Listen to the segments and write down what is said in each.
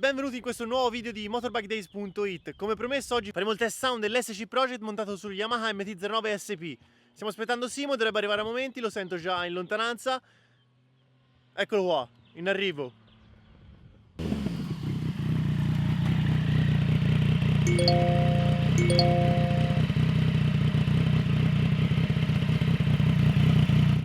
benvenuti in questo nuovo video di motorbikedays.it. Come promesso oggi faremo il test sound dell'SC Project montato sul Yamaha MT-09 SP. Stiamo aspettando Simo, dovrebbe arrivare a momenti, lo sento già in lontananza. Eccolo qua, in arrivo.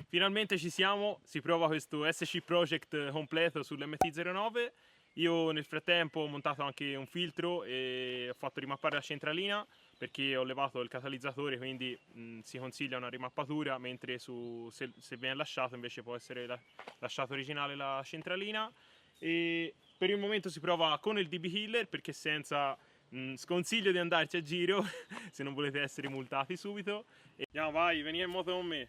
Finalmente ci siamo, si prova questo SC Project completo sull'MT-09. Io nel frattempo ho montato anche un filtro e ho fatto rimappare la centralina perché ho levato il catalizzatore, quindi si consiglia una rimappatura, mentre se viene lasciato invece può essere lasciato originale la centralina. E per il momento si prova con il DB Killer perché senza sconsiglio di andarci a giro se non volete essere multati subito. E andiamo, vai, vieni in moto con me.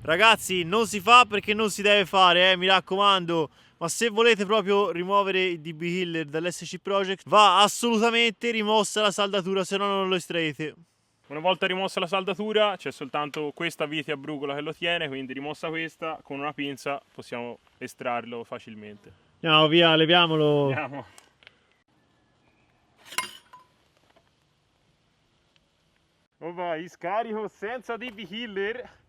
Ragazzi, non si fa perché non si deve fare, mi raccomando. Ma se volete proprio rimuovere il DB Killer dall'SC Project, va assolutamente rimossa la saldatura, se no non lo estraete. Una volta rimossa la saldatura c'è soltanto questa vite a brugola che lo tiene, quindi rimossa questa, con una pinza possiamo estrarlo facilmente. Andiamo via, leviamolo. Andiamo. Oh vai, scarico senza DB Killer.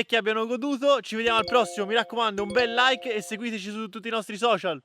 che abbiano goduto. Ci vediamo al prossimo, mi raccomando un bel like e seguiteci su tutti i nostri social.